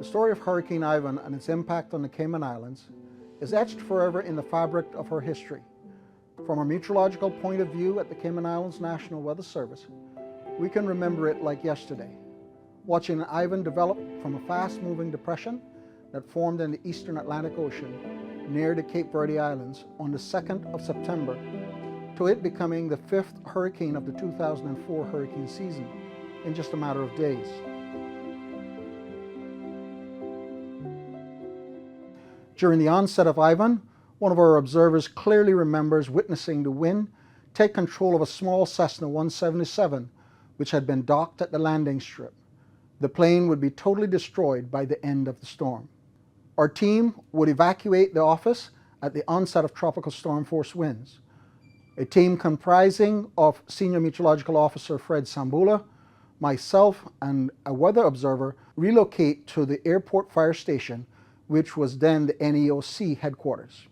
The story of Hurricane Ivan and its impact on the Cayman Islands is etched forever in the fabric of our history. From a meteorological point of view at the Cayman Islands National Weather Service, we can remember it like yesterday, watching Ivan develop from a fast-moving depression that formed in the eastern Atlantic Ocean near the Cape Verde Islands on the 2nd of September to it becoming the 5th hurricane of the 2004 hurricane season in just a matter of days. During the onset of Ivan, one of our observers clearly remembers witnessing the wind take control of a small Cessna 177 which had been docked at the landing strip. The plane would be totally destroyed by the end of the storm. Our team would evacuate the office at the onset of tropical storm force winds. A team comprising of Senior Meteorological Officer Fred Sambula, myself, and a weather observer relocate to the airport fire station, which was then the NEOC headquarters.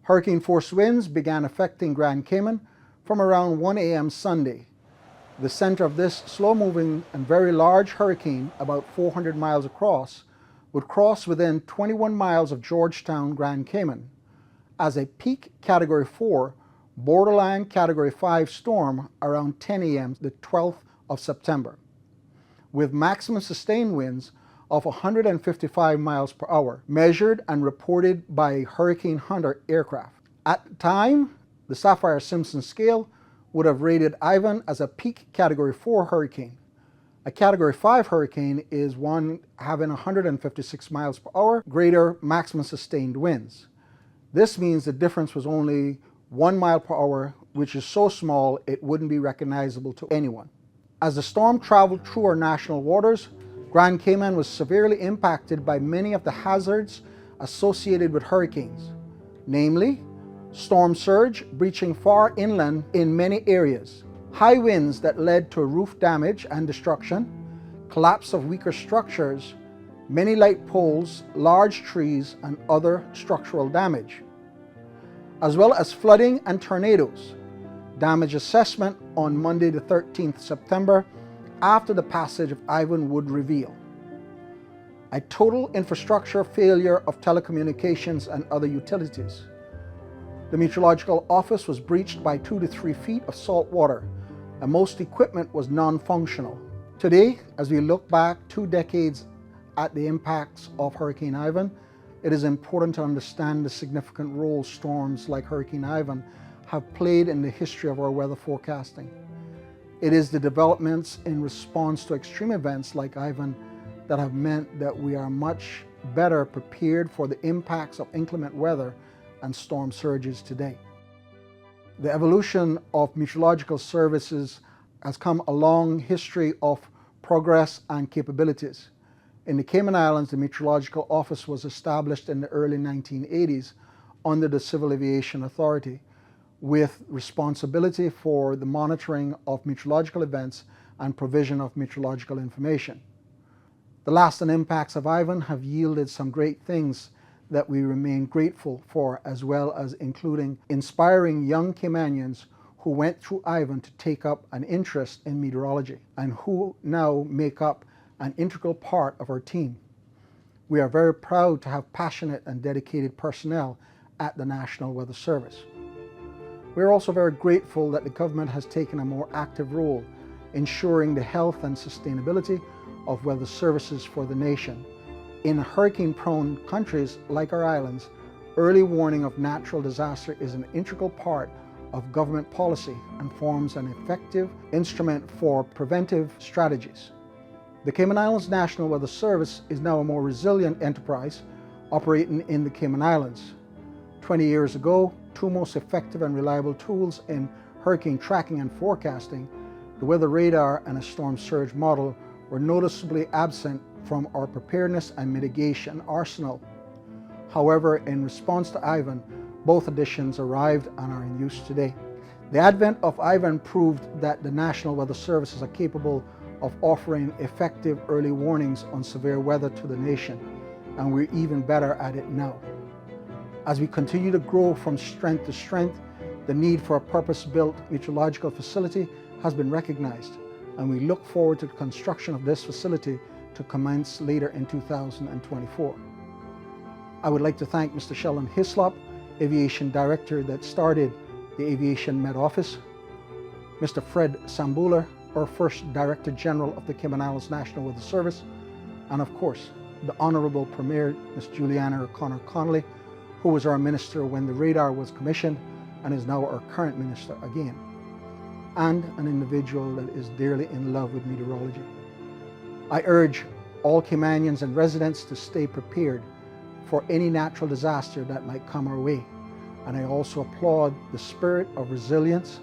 Hurricane force winds began affecting Grand Cayman from around 1 a.m. Sunday. The center of this slow-moving and very large hurricane, about 400 miles across, would cross within 21 miles of Georgetown, Grand Cayman, as a peak Category 4, borderline Category 5 storm around 10 a.m. the 12th of September, with maximum sustained winds of 155 miles per hour, measured and reported by Hurricane Hunter aircraft. At the time, the Saffir-Simpson scale would have rated Ivan as a peak Category 4 hurricane. A Category 5 hurricane is one having 156 miles per hour, greater maximum sustained winds. This means the difference was only 1 mile per hour, which is so small it wouldn't be recognizable to anyone. As the storm traveled through our national waters, Grand Cayman was severely impacted by many of the hazards associated with hurricanes, namely storm surge breaching far inland in many areas, high winds that led to roof damage and destruction, collapse of weaker structures, many light poles, large trees, and other structural damage, as well as flooding and tornadoes. Damage assessment on Monday the 13th September after the passage of Ivan would reveal a total infrastructure failure of telecommunications and other utilities. The meteorological office was breached by 2 to 3 feet of salt water, and most equipment was non-functional. Today, as we look back 2 decades at the impacts of Hurricane Ivan, it is important to understand the significant role storms like Hurricane Ivan have played in the history of our weather forecasting. It is the developments in response to extreme events like Ivan that have meant that we are much better prepared for the impacts of inclement weather and storm surges today. The evolution of meteorological services has come a long history of progress and capabilities. In the Cayman Islands, the Meteorological Office was established in the early 1980s under the Civil Aviation Authority, with responsibility for the monitoring of meteorological events and provision of meteorological information. The lasting impacts of Ivan have yielded some great things that we remain grateful for, as well as including inspiring young Caymanians who went through Ivan to take up an interest in meteorology and who now make up an integral part of our team. We are very proud to have passionate and dedicated personnel at the National Weather Service. We are also very grateful that the government has taken a more active role ensuring the health and sustainability of weather services for the nation. In hurricane-prone countries like our islands, early warning of natural disaster is an integral part of government policy and forms an effective instrument for preventive strategies. The Cayman Islands National Weather Service is now a more resilient enterprise operating in the Cayman Islands. 20 years ago, 2 most effective and reliable tools in hurricane tracking and forecasting, the weather radar and a storm surge model, were noticeably absent from our preparedness and mitigation arsenal. However, in response to Ivan, both additions arrived and are in use today. The advent of Ivan proved that the National Weather Services are capable of offering effective early warnings on severe weather to the nation, and we're even better at it now. As we continue to grow from strength to strength, the need for a purpose-built meteorological facility has been recognized, and we look forward to the construction of this facility to commence later in 2024. I would like to thank Mr. Sheldon Hislop, Aviation Director that started the Aviation Med Office, Mr. Fred Sambuler, our first Director General of the Cayman Islands National Weather Service, and of course, the Honorable Premier, Ms. Juliana O'Connor Connolly, who was our Minister when the radar was commissioned and is now our current Minister again, and an individual that is dearly in love with meteorology. I urge all Caymanians and residents to stay prepared for any natural disaster that might come our way, and I also applaud the spirit of resilience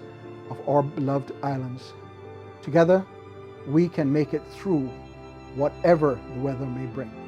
of our beloved islands. Together, we can make it through whatever the weather may bring.